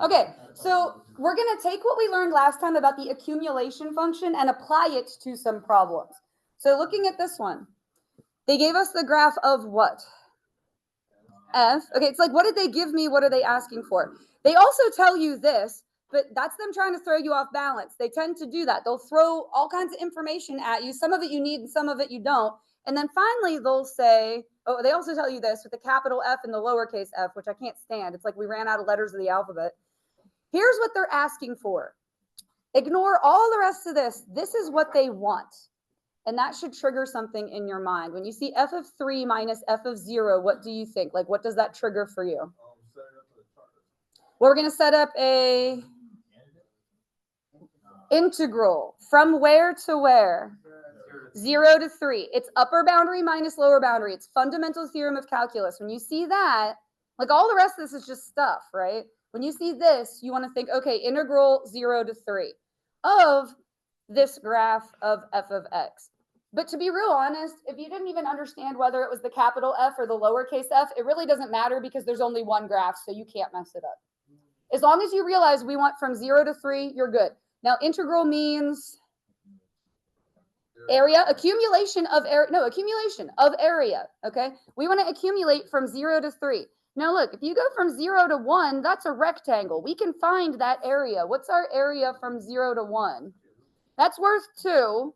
Okay, so we're going to take what we learned last time about the accumulation function and apply it to some problems. So looking at this one, they gave us the graph of what? F. Okay, it's like, what did they give me? What are they asking for? They also tell you this, but that's them trying to throw you off balance. They tend to do that. They'll throw all kinds of information at you. Some of it you need and some of it you don't. And then finally they'll say, oh, they also tell you this with the capital F and the lowercase f, which I can't stand. It's like we ran out of letters of the alphabet. Here's what they're asking for. Ignore all the rest of this. This is what they want. And that should trigger something in your mind. When you see f of 3 minus f of 0, what do you think? Like, what does that trigger for you? Well, we're going to set up a integral. From where to where? 0 to 3. It's upper boundary minus lower boundary. It's fundamental theorem of calculus. When you see that, like all the rest of this is just stuff, right? When you see this, you want to think, okay, integral 0 to 3 of this graph of f of x. But to be real honest, if you didn't even understand whether it was the capital F or the lowercase f, it really doesn't matter because there's only one graph, so you can't mess it up. As long as you realize we want from 0 to 3, you're good. Now, integral means area, accumulation of area, no, accumulation of area, okay? We want to accumulate from 0 to 3. Now, look, if you go from 0 to 1, that's a rectangle. We can find that area. What's our area from 0 to 1? That's worth 2.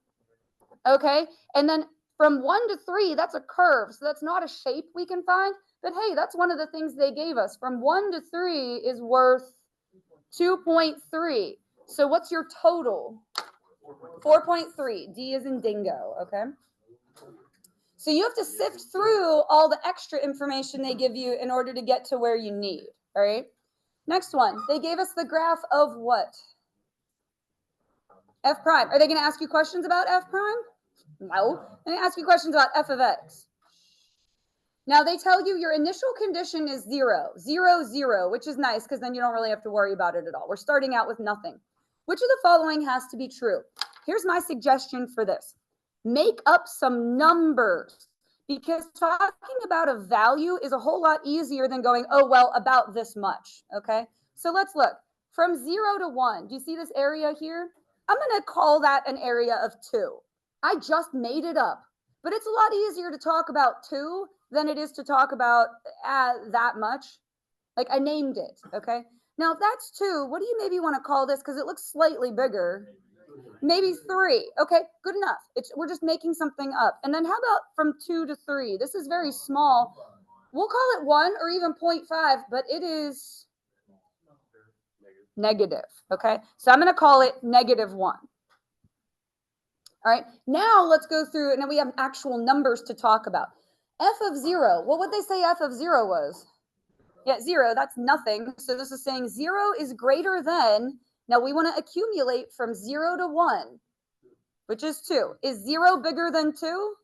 Okay, and then from 1 to 3, that's a curve. So that's not a shape we can find. But hey, that's one of the things they gave us. From 1 to 3 is worth 2.3. So what's your total? 4.3. D is in dingo, okay? So you have to sift through all the extra information they give you in order to get to where you need, all right? Next one, they gave us the graph of what? F prime. Are they going to ask you questions about F prime? No. They're going to ask you questions about f of x. Now, they tell you your initial condition is 0, 0, 0, which is nice because then you don't really have to worry about it at all. We're starting out with nothing. Which of the following has to be true? Here's my suggestion for this. Make up some numbers because talking about a value is a whole lot easier than going, oh, well, about this much, okay? So let's look. From 0 to 1, do you see this area here? I'm going to call that an area of 2. I just made it up, but it's a lot easier to talk about 2 than it is to talk about that much. Like I named it, okay? Now, if that's 2, what do you maybe want to call this? Because it looks slightly bigger. Maybe 3. Okay, good enough. We're just making something up. And then how about from 2 to 3? This is very small. We'll call it 1 or even 0.5, but it is negative, okay? So I'm going to call it negative 1. All right, now let's go through, and then we have actual numbers to talk about. F of 0, what would they say F of 0 was? Yeah, 0, that's nothing. So this is saying 0 is greater than, now we want to accumulate from 0 to 1, which is 2. Is 0 bigger than 2?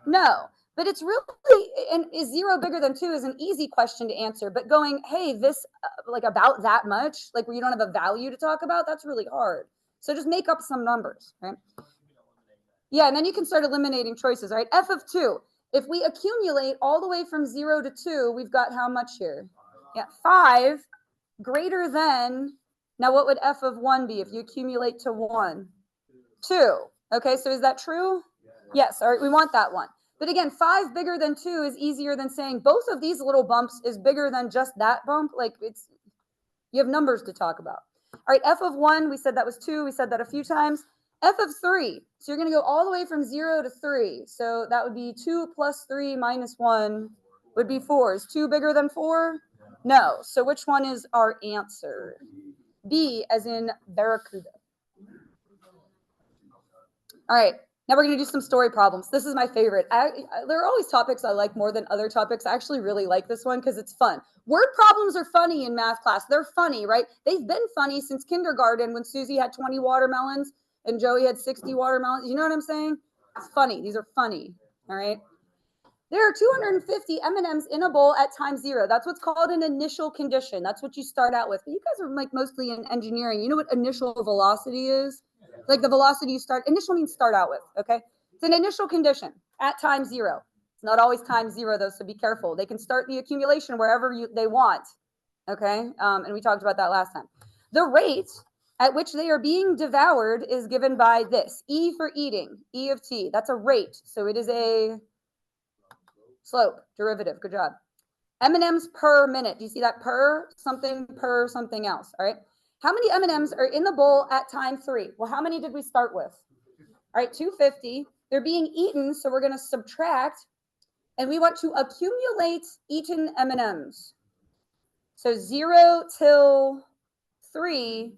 No, but it's really, and is 0 bigger than 2 is an easy question to answer, but going, hey, this, like about that much, like where you don't have a value to talk about, that's really hard. So just make up some numbers, right? Yeah, and then you can start eliminating choices, right? F of 2. If we accumulate all the way from 0 to 2, we've got how much here? Yeah, 5 greater than, now what would F of 1 be if you accumulate to 1? 2. Okay, so is that true? Yes, all right, we want that one. But again, 5 bigger than 2 is easier than saying both of these little bumps is bigger than just that bump. Like you have numbers to talk about. All right, F of 1, we said that was 2. We said that a few times. F of 3, so you're going to go all the way from 0 to 3. So that would be 2 plus 3 minus 1 would be 4. Is 2 bigger than 4? No. So which one is our answer? B, as in barracuda. All right, now we're going to do some story problems. This is my favorite. There are always topics I like more than other topics. I actually really like this one because it's fun. Word problems are funny in math class. They're funny, right? They've been funny since kindergarten when Susie had 20 watermelons and Joey had 60 watermelons. You know what I'm saying? It's funny. These are funny. All right. There are 250 M&Ms in a bowl at time 0. That's what's called an initial condition. That's what you start out with. But you guys are like mostly in engineering. You know what initial velocity is? Like the velocity you start. Initial means start out with. Okay. It's an initial condition at time 0. It's not always times 0 though, so be careful. They can start the accumulation wherever they want. Okay, and we talked about that last time. The rate at which they are being devoured is given by this. E for eating, E of t. That's a rate, so it is a slope, derivative. Good job. M&Ms per minute. Do you see that? Per something else. All right. How many M&Ms are in the bowl at time 3? Well, how many did we start with? All right, 250. They're being eaten, so we're going to subtract, and we want to accumulate eaten M&Ms. So 0 till 3,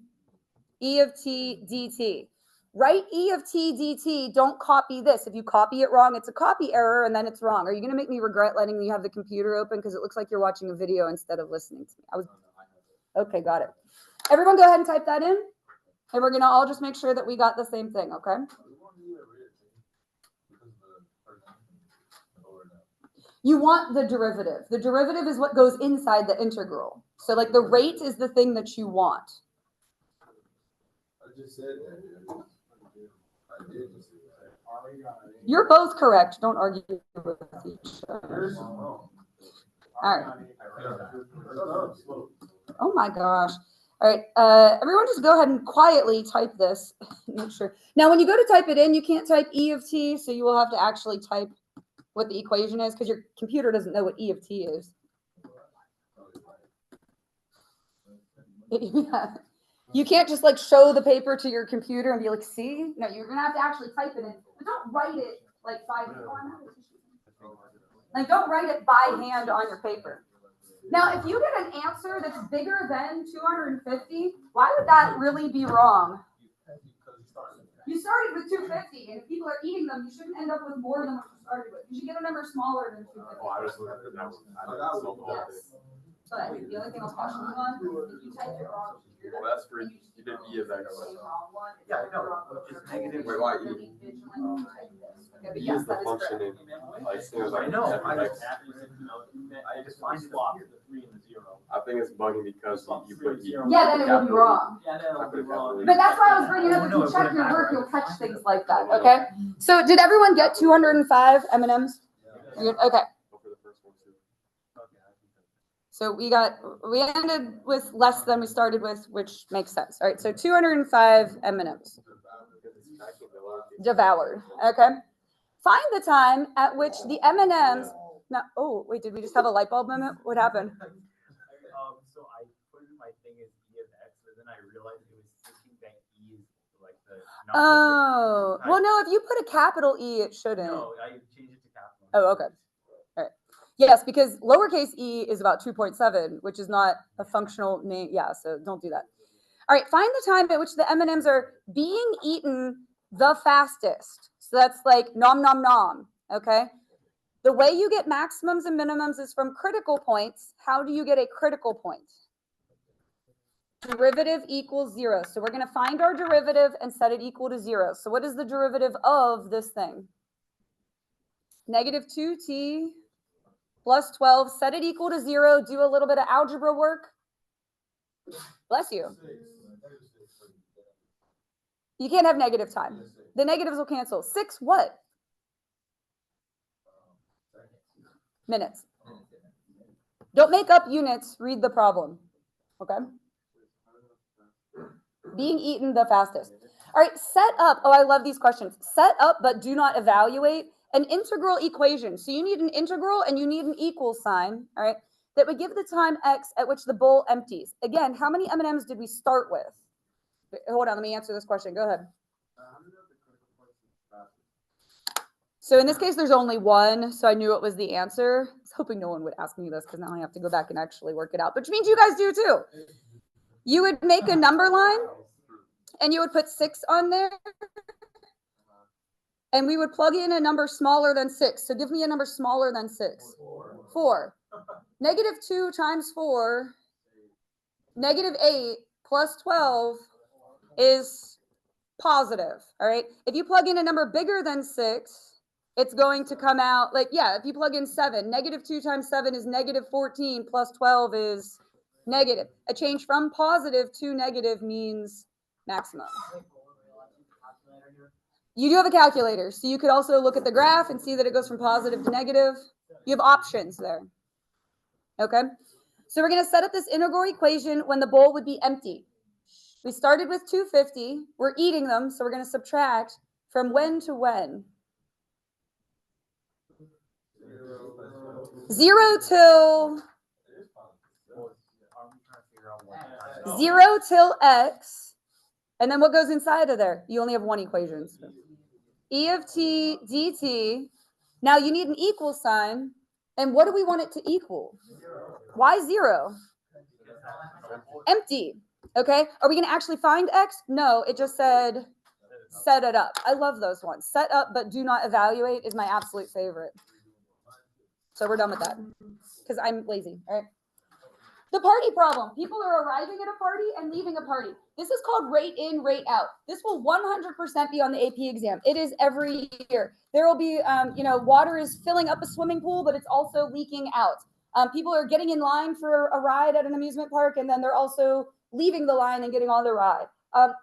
E of t dt. Write E of t dt. Don't copy this. If you copy it wrong, it's a copy error, and then it's wrong. Are you going to make me regret letting you have the computer open because it looks like you're watching a video instead of listening to me? Okay, got it. Everyone go ahead and type that in, and we're going to all just make sure that we got the same thing, okay? You want the derivative. The derivative is what goes inside the integral. So like the rate is the thing that you want. I just said that. I did just say that. You're both correct. Don't argue with each other. All right. Oh my gosh. All right. Everyone just go ahead and quietly type this. Make sure. Now, when you go to type it in, you can't type E of t, so you will have to actually type what the equation is because your computer doesn't know what E of t is. Yeah. You can't just like show the paper to your computer and be like, see? No, you're going to have to actually type it in. But don't write it like by hand. Like, don't write it by hand on your paper. Now, if you get an answer that's bigger than 250, why would that really be wrong? You started with 250, and if people are eating them, you shouldn't end up with more than what you started with. You should get a number smaller than 250. Oh, I was looking at that one. Yes. But the only thing I'll caution you on, if you type it wrong, well, that's for you did E of X. Yeah, I know. It's negative. Wait, why E? E is the function in, like, things like I know. X. I just find swap the 3 and the 0. I think it's bugging because you put E. Yeah, then it will be wrong. Yeah, then it'll be wrong. But that's why I was bringing it up. If you check your work, you'll catch things like that. Okay. So did everyone get 205 M&Ms? Okay. So we ended with less than we started with, which makes sense. All right. So 205 M&Ms devoured. Okay. Find the time at which the M&Ms. Now, oh wait, did we just have a light bulb moment? What happened? So I put in my thing as E of X, but then I realized it was thinking that E is like the. Oh, well, no. If you put a capital E, it shouldn't. No, I changed it to capital. Oh, okay. All right. Yes, because lowercase e is about 2.7, which is not a functional name. Yeah, so don't do that. All right, find the time at which the M&Ms are being eaten the fastest. So that's like nom, nom, nom, okay? The way you get maximums and minimums is from critical points. How do you get a critical point? Derivative equals 0. So we're going to find our derivative and set it equal to 0. So what is the derivative of this thing? Negative 2t plus 12, set it equal to 0, do a little bit of algebra work. Bless you. You can't have negative time. The negatives will cancel. 6 what? Minutes. Don't make up units, read the problem. Okay? Being eaten the fastest. All right, set up. Oh, I love these questions. Set up but do not evaluate an integral equation. So you need an integral and you need an equal sign, all right, that would give the time x at which the bowl empties. Again, how many M&Ms did we start with? Hold on, let me answer this question. Go ahead. So in this case, there's only one, so I knew it was the answer. I was hoping no one would ask me this because now I have to go back and actually work it out, which means you guys do too. You would make a number line and you would put 6 on there. And we would plug in a number smaller than 6. So give me a number smaller than 6. 4. Negative 2 times 4, negative 8 plus 12 is positive. All right. If you plug in a number bigger than 6, it's going to come out like, yeah, if you plug in 7, negative 2 times 7 is negative 14 plus 12 is negative. A change from positive to negative means maximum. You do have a calculator, so you could also look at the graph and see that it goes from positive to negative. You have options there. Okay, so we're going to set up this integral equation when the bowl would be empty. We started with 250. We're eating them, so we're going to subtract from when to when. 0 till 0 till x. And then what goes inside of there? You only have one equation. E of t dt. Now you need an equal sign. And what do we want it to equal? Why 0? Empty. Okay. Are we going to actually find x? No, it just said set it up. I love those ones. Set up but do not evaluate is my absolute favorite. So we're done with that because I'm lazy. All right. The party problem. People are arriving at a party and leaving a party. This is called rate in, rate out. This will 100% be on the AP exam. It is every year. There will be, water is filling up a swimming pool, but it's also leaking out. People are getting in line for a ride at an amusement park, and then they're also leaving the line and getting on the ride.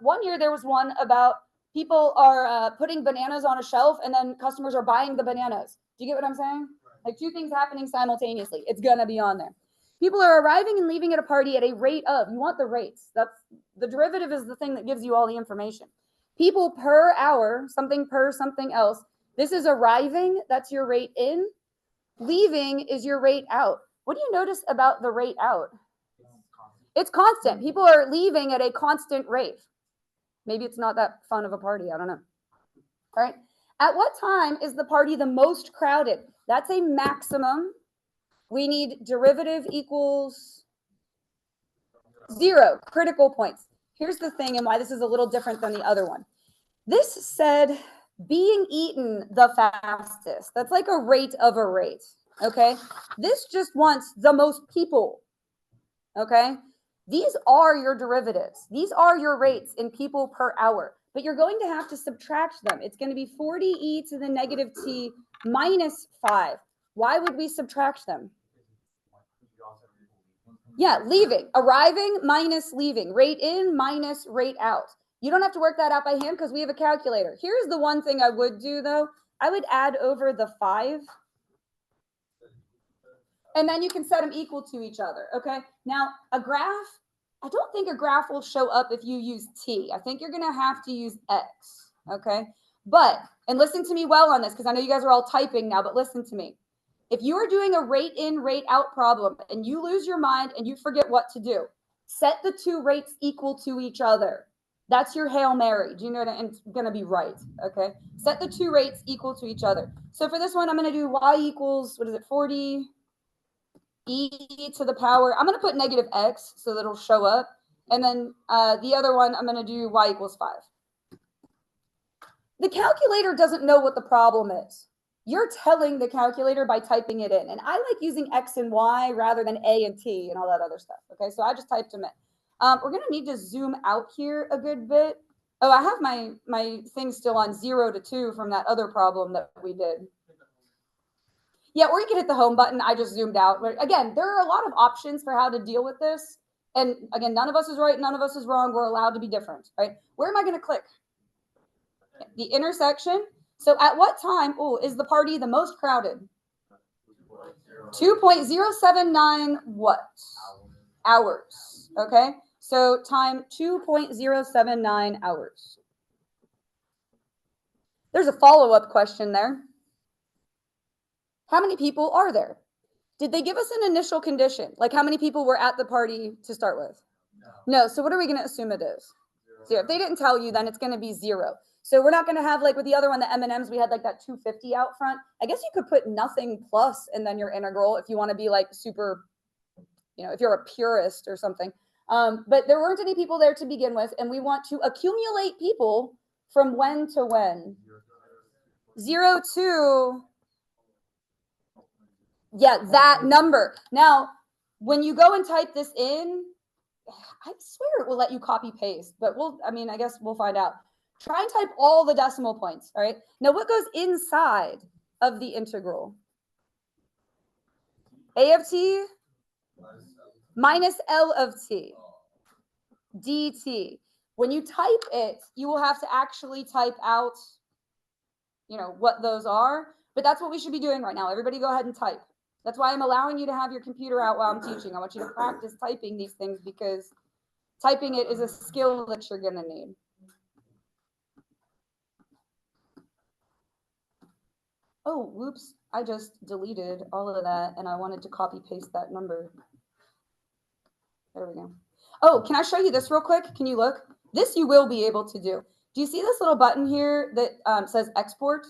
One year there was one about people are putting bananas on a shelf, and then customers are buying the bananas. Do you get what I'm saying? Like two things happening simultaneously. It's going to be on there. People are arriving and leaving at a party at a rate of, you want the rates. That's the derivative is the thing that gives you all the information. People per hour, something per something else. This is arriving. That's your rate in. Leaving is your rate out. What do you notice about the rate out? It's constant. People are leaving at a constant rate. Maybe it's not that fun of a party. I don't know. All right. At what time is the party the most crowded? That's a maximum. We need derivative equals 0, critical points. Here's the thing and why this is a little different than the other one. This said being eaten the fastest. That's like a rate of a rate, okay? This just wants the most people, okay? These are your derivatives. These are your rates in people per hour, but you're going to have to subtract them. It's going to be 40e to the negative t minus 5. Why would we subtract them? Yeah, leaving, arriving minus leaving, rate in minus rate out. You don't have to work that out by hand because we have a calculator. Here's the one thing I would do though. I would add over the 5. And then you can set them equal to each other, okay? Now, a graph, I don't think a graph will show up if you use t. I think you're going to have to use x, okay? But, and listen to me well on this because I know you guys are all typing now, but listen to me. If you are doing a rate in, rate out problem and you lose your mind and you forget what to do, set the two rates equal to each other. That's your Hail Mary. Do you know what it's going to be right? Okay. Set the two rates equal to each other. So for this one, I'm going to do y equals, 40 e to the power. I'm going to put negative x so that it'll show up. And then the other one, I'm going to do y equals 5. The calculator doesn't know what the problem is. You're telling the calculator by typing it in. And I like using X and Y rather than A and T and all that other stuff. Okay, so I just typed them in. We're going to need to zoom out here a good bit. Oh, I have my thing still on 0 to 2 from that other problem that we did. Yeah, or you can hit the home button. I just zoomed out. But again, there are a lot of options for how to deal with this. And again, none of us is right. None of us is wrong. We're allowed to be different, right? Where am I going to click? The intersection. So at what time is the party the most crowded? 2.079 what? Hours. Okay. So time 2.079 hours. There's a follow-up question there. How many people are there? Did they give us an initial condition? Like how many people were at the party to start with? No. So what are we going to assume it is? 0. If they didn't tell you, then it's going to be 0. So we're not going to have like with the other one, the M&Ms, we had like that 250 out front. I guess you could put nothing plus and then your integral if you want to be like super, if you're a purist or something. But there weren't any people there to begin with. And we want to accumulate people from when to when? 0 to, yeah, that number. Now, when you go and type this in, I swear it will let you copy paste, but I guess we'll find out. Try and type all the decimal points, all right? Now, what goes inside of the integral? A of t minus L of t dt. When you type it, you will have to actually type out you know, what those are, but that's what we should be doing right now. Everybody go ahead and type. That's why I'm allowing you to have your computer out while I'm teaching. I want you to practice typing these things because typing it is a skill that you're going to need. Oh, whoops. I just deleted all of that and I wanted to copy paste that number. There we go. Oh, can I show you this real quick? Can you look? This you will be able to do. Do you see this little button here that says export?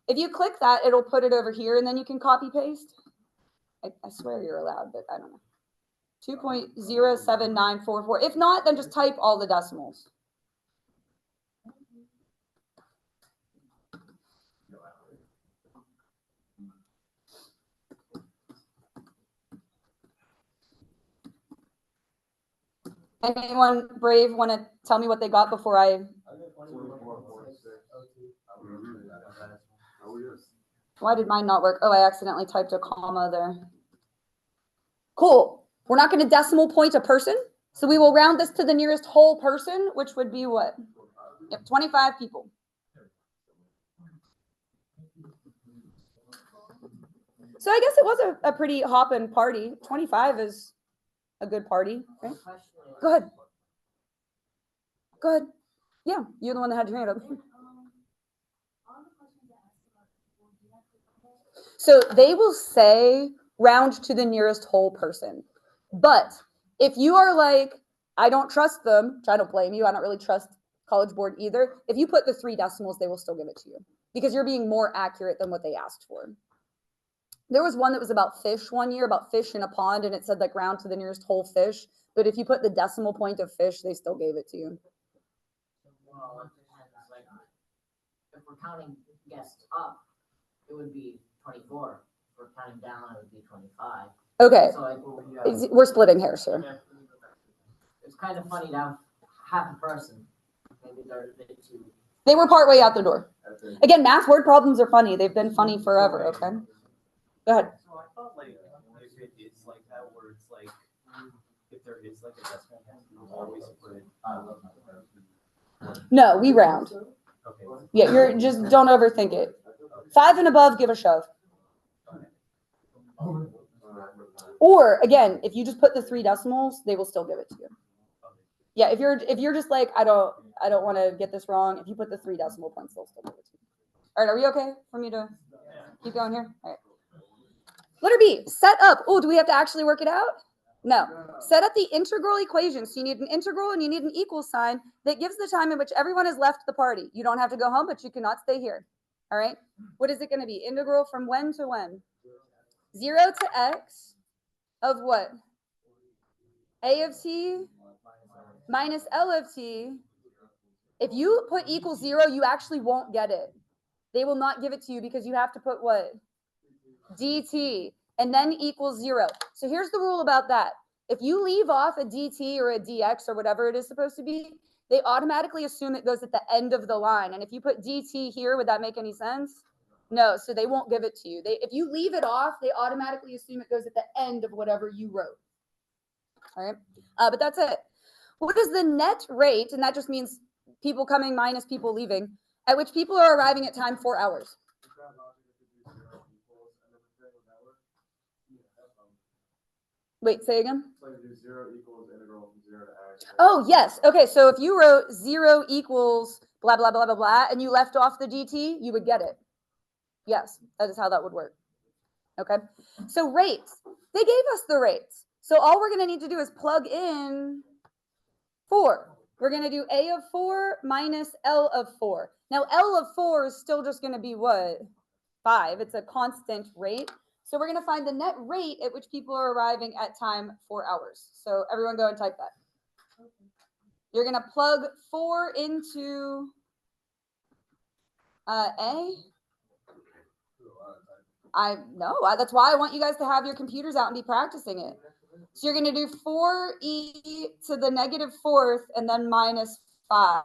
If you click that, it'll put it over here and then you can copy paste. I swear you're allowed, but I don't know. 2.07944. If not, then just type all the decimals. Anyone brave want to tell me what they got before I... Why did mine not work? Oh, I accidentally typed a comma there. Cool. We're not going to decimal point a person. So we will round this to the nearest whole person, which would be what? Yep, 25 people. So I guess it was a pretty hopping party. 25 is a good party, right? Go ahead. Go ahead. Yeah, you're the one that had your hand up. So they will say round to the nearest whole person. But if you are like, I don't trust them, which I don't blame you, I don't really trust College Board either. If you put the 3 decimals, they will still give it to you because you're being more accurate than what they asked for. There was one that was about fish one year, about fish in a pond, and it said like round to the nearest whole fish. But if you put the decimal point of fish, they still gave it to you. Well, it depends. Like, if we're counting guests up, it would be 24. If we're counting down, it would be 25. Okay. So like, We're splitting hairs, sir. It's kind of funny to have half a person. Maybe they're a bit too. They were partway out the door. Again, math word problems are funny. They've been funny forever, okay? Go ahead. So I thought like if it is like that where it's like if there is like a decimal point, you always put it. No, we round. Okay. Yeah, you're just don't overthink it. 5 and above, give a shove. Or again, if you just put the 3 decimals, they will still give it to you. Yeah, if you're just like I don't want to get this wrong, if you put the 3 decimal points, they'll still give it to you. All right, are we okay for me to keep going here? All right. Letter B, set up. Oh, do we have to actually work it out? No. Set up the integral equation. So you need an integral and you need an equal sign that gives the time in which everyone has left the party. You don't have to go home, but you cannot stay here. All right. What is it going to be? Integral from when to when? 0 to x of what? A of t minus L of t. If you put equals 0, you actually won't get it. They will not give it to you because you have to put what? dt, and then equals 0. So here's the rule about that. If you leave off a dt or a dx or whatever it is supposed to be, they automatically assume it goes at the end of the line. And if you put dt here, would that make any sense? No, so they won't give it to you. If you leave it off, they automatically assume it goes at the end of whatever you wrote. All right, but that's it. What is the net rate? And that just means people coming minus people leaving, at which people are arriving at time 4 hours. Wait, say again? So do 0 equals integral from 0 to x. Oh, yes. Okay, so if you wrote 0 equals blah, blah, blah, blah, blah, and you left off the dt, you would get it. Yes, that is how that would work. Okay, so rates. They gave us the rates. So all we're going to need to do is plug in 4. We're going to do a of 4 minus L of 4. Now, L of 4 is still just going to be what? 5. It's a constant rate. So we're going to find the net rate at which people are arriving at time 4 hours. So everyone go and type that. You're going to plug 4 into A. I know. That's why I want you guys to have your computers out and be practicing it. So you're going to do 4e to the negative 4th and then minus 5.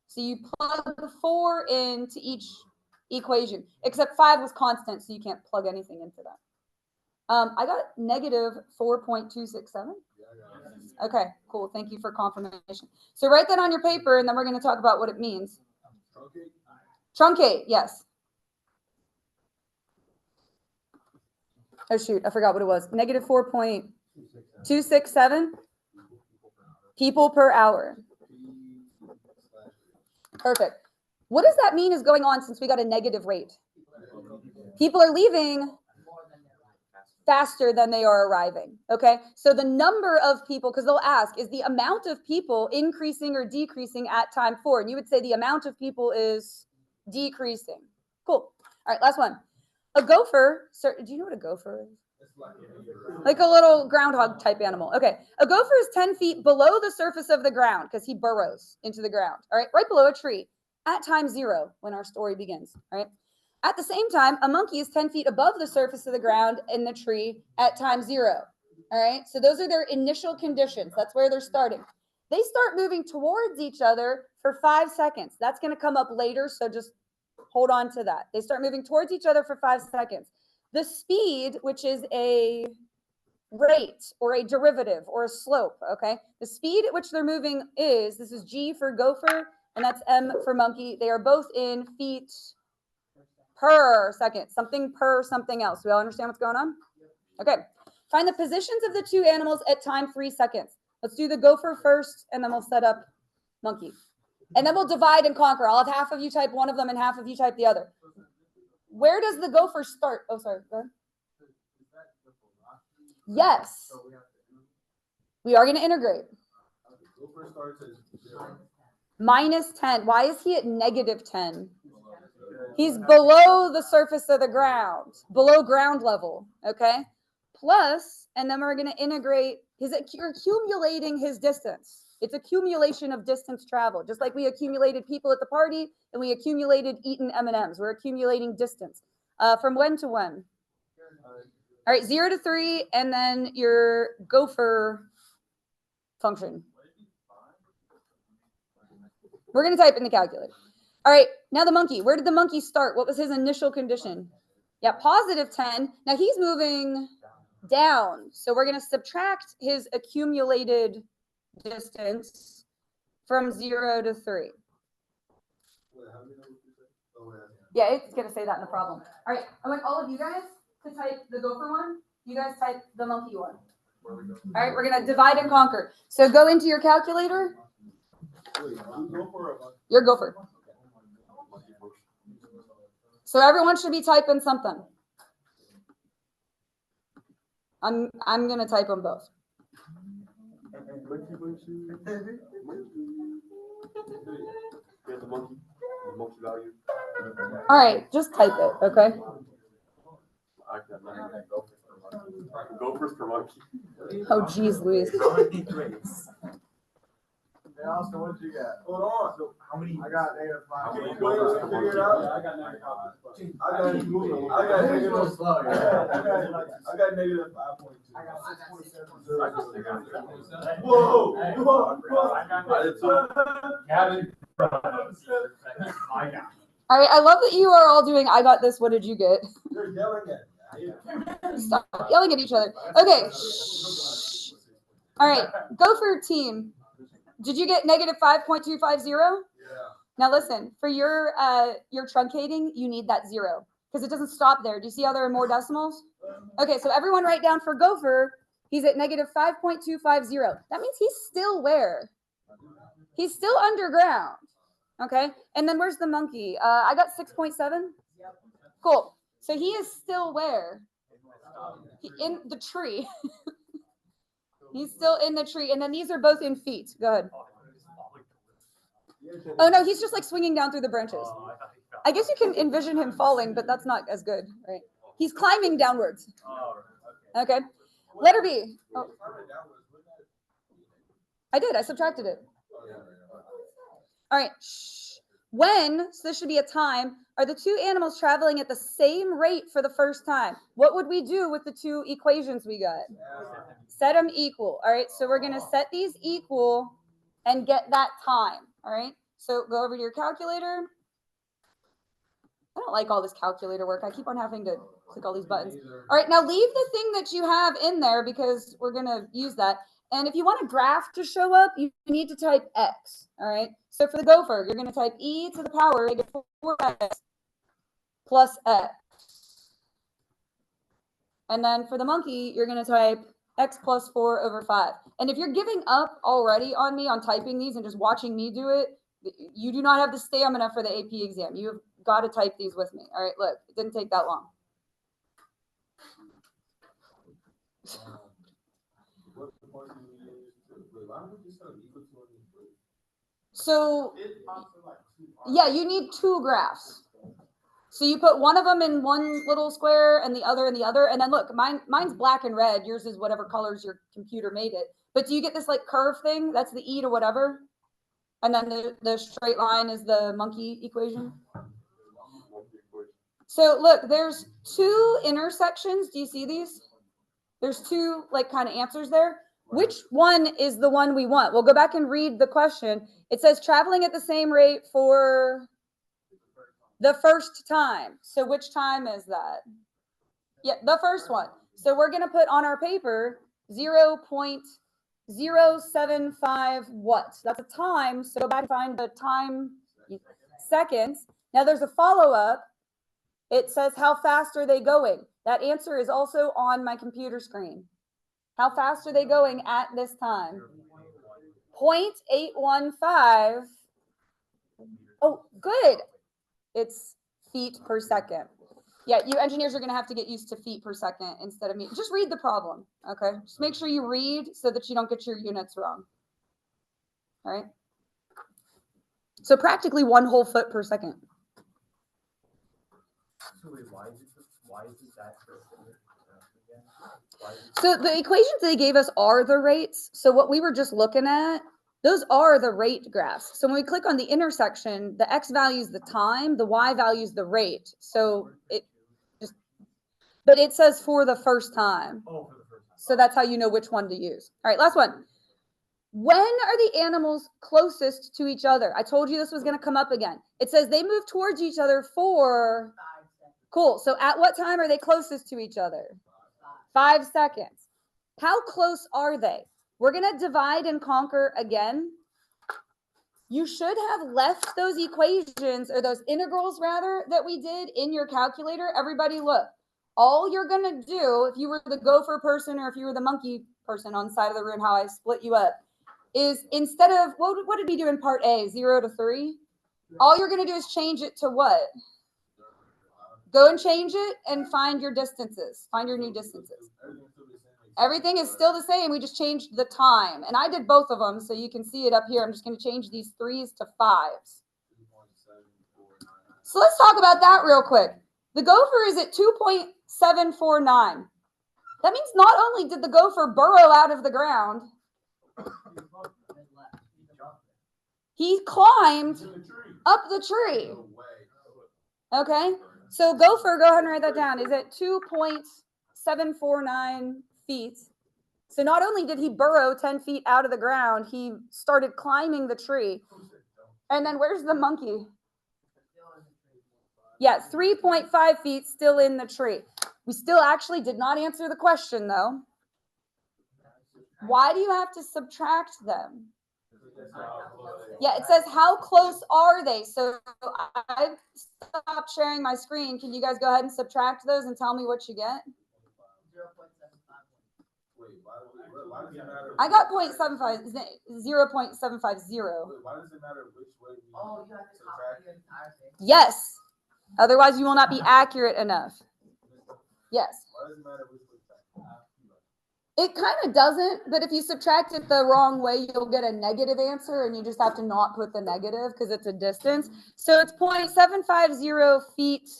So you plug 4 into each equation, except 5 was constant, so you can't plug anything into that. I got negative 4.267. Okay, cool. Thank you for confirmation. So write that on your paper, and then we're going to talk about what it means. Truncate, yes. Oh shoot, I forgot what it was. Negative 4.267 people per hour. Perfect. What does that mean is going on since we got a negative rate? People are leaving faster than they are arriving. Okay, so the number of people, because they'll ask, is the amount of people increasing or decreasing at time 4? And you would say the amount of people is decreasing. Cool. All right, last one. A gopher, sir, do you know what a gopher is? Like a little groundhog type animal. Okay, a gopher is 10 feet below the surface of the ground because he burrows into the ground. All right, right below a tree at time 0 when our story begins. All right. At the same time, a monkey is 10 feet above the surface of the ground in the tree at time 0. All right. So those are their initial conditions. That's where they're starting. They start moving towards each other for 5 seconds. That's going to come up later. So just hold on to that. They start moving towards each other for 5 seconds. The speed, which is a rate or a derivative or a slope, okay? The speed at which they're moving is, this is G for gopher, and that's M for monkey. They are both in feet per second, something per something else. We all understand what's going on? Okay. Find the positions of the two animals at time 3 seconds. Let's do the gopher first, and then we'll set up monkey. And then we'll divide and conquer. I'll have half of you type one of them and half of you type the other. Where does the gopher start? Oh, sorry. Go ahead. Yes. We are going to integrate. Minus 10. Why is he at negative 10? He's below the surface of the ground, below ground level, okay? Plus, and then we're going to integrate, you're accumulating his distance. It's accumulation of distance traveled, just like we accumulated people at the party and we accumulated eaten M&Ms. We're accumulating distance. From when to when? All right, 0 to 3, and then your gopher function. We're going to type in the calculator. All right, now the monkey. Where did the monkey start? What was his initial condition? Yeah, positive 10. Now he's moving down. So we're going to subtract his accumulated distance from 0 to 3. Yeah, it's going to say that in the problem. All right, I want all of you guys to type the gopher one. You guys type the monkey one. All right, we're going to divide and conquer. So go into your calculator. Your gopher. So everyone should be typing something. I'm going to type them both. The monkey value. All right, just type it, okay? Gophers per monkey. Oh, geez, Luis. How many grades? Hey, Oscar, what you got? Hold on. So how many? I got negative 5. How many Wait, gophers wait, per figure it monkey? out. I got negative 5. I got negative slow. I got negative 5.2. I got 6.7. Whoa! I did too. Kevin. I got. All right, I love that you are all doing, I got this, what did you get? You're yelling at me. Stop yelling at each other. Okay. Shh. All right, gopher team. Did you get negative 5.250? Yeah. Now listen, for your truncating, you need that 0 because it doesn't stop there. Do you see how there are more decimals? Okay, so everyone write down for gopher, he's at negative 5.250. That means he's still where? He's still underground. Okay, and then where's the monkey? I got 6.7. Cool. So he is still where? In the tree. He's still in the tree, and then these are both in feet. Go ahead. Oh no, he's just like swinging down through the branches. I guess you can envision him falling, but that's not as good, right? He's climbing downwards. Okay. Letter B. Oh. I did. I subtracted it. All right. Shh. When, so this should be a time, are the two animals traveling at the same rate for the first time? What would we do with the two equations we got? Set them equal. All right. So we're going to set these equal and get that time. All right. So go over to your calculator. I don't like all this calculator work. I keep on having to click all these buttons. All right, now leave the thing that you have in there because we're gonna use that. And if you want a graph to show up, you need to type X, all right? So for the gopher, you're gonna type e to the power negative 4x plus X. And then for the monkey, you're gonna type x plus 4 over 5. And if you're giving up already on me on typing these and just watching me do it, you do not have the stamina for the AP exam. You've got to type these with me. All right, look, it didn't take that long. So, yeah, you need two graphs. So you put one of them in one little square and the other in the other. And then look, mine's black and red. Yours is whatever colors your computer made it. But do you get this like curve thing? That's the e to whatever. And then the straight line is the monkey equation. So look, there's two intersections. Do you see these? There's two like kind of answers there. Which one is the one we want? We'll go back and read the question. It says traveling at the same rate for the first time. So which time is that? Yeah, the first one. So we're going to put on our paper 0.075 watts. That's a time. So go back and find the time seconds. Now there's a follow-up. It says, how fast are they going? That answer is also on my computer screen. How fast are they going at this time? 0.815. Oh, good. It's feet per second. Yeah, you engineers are going to have to get used to feet per second instead of me. Just read the problem, okay? Just make sure you read so that you don't get your units wrong. All right? So practically 1 whole foot per second. So wait, why is that? So the equations they gave us are the rates. So what we were just looking at, those are the rate graphs. So when we click on the intersection, the x value is the time, the y value is the rate. So it just, but it says for the first time. Oh, for the first time. So that's how you know which one to use. All right, last one. When are the animals closest to each other? I told you this was going to come up again. It says they move towards each other for, cool. So at what time are they closest to each other? 5 seconds. How close are they? We're going to divide and conquer again. You should have left those equations or those integrals rather that we did in your calculator. Everybody look. All you're going to do, if you were the gopher person or if you were the monkey person on the side of the room, how I split you up, is instead of, what did we do in part A, 0 to 3? All you're going to do is change it to what? Go and change it and find your distances. Find your new distances. Everything is still the same. We just changed the time. And I did both of them, so you can see it up here. I'm just going to change these 3s to 5s. So let's talk about that real quick. The gopher is at 2.749. That means not only did the gopher burrow out of the ground, he climbed up the tree. Okay? So gopher, go ahead and write that down, is at 2.749 feet. So not only did he burrow 10 feet out of the ground, he started climbing the tree. And then where's the monkey? Yeah, 3.5 feet still in the tree. We still actually did not answer the question, though. Why do you have to subtract them? Yeah, it says, how close are they? So I've stopped sharing my screen. Can you guys go ahead and subtract those and tell me what you get? I got 0.75, 0.750. Why does it matter which way we subtract? Yes. Otherwise, you will not be accurate enough. Yes. Why does it matter which way? It kind of doesn't, but if you subtract it the wrong way, you'll get a negative answer, and you just have to not put the negative because it's a distance. So it's 0.750 feet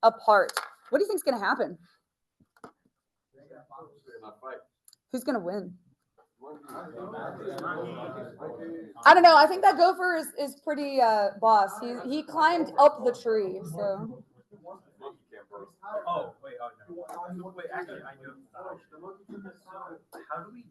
apart. What do you think is going to happen? Who's going to win? I don't know. I think that gopher is pretty boss. He climbed up the tree. So. Oh, wait, no. Wait, actually, I do. How do we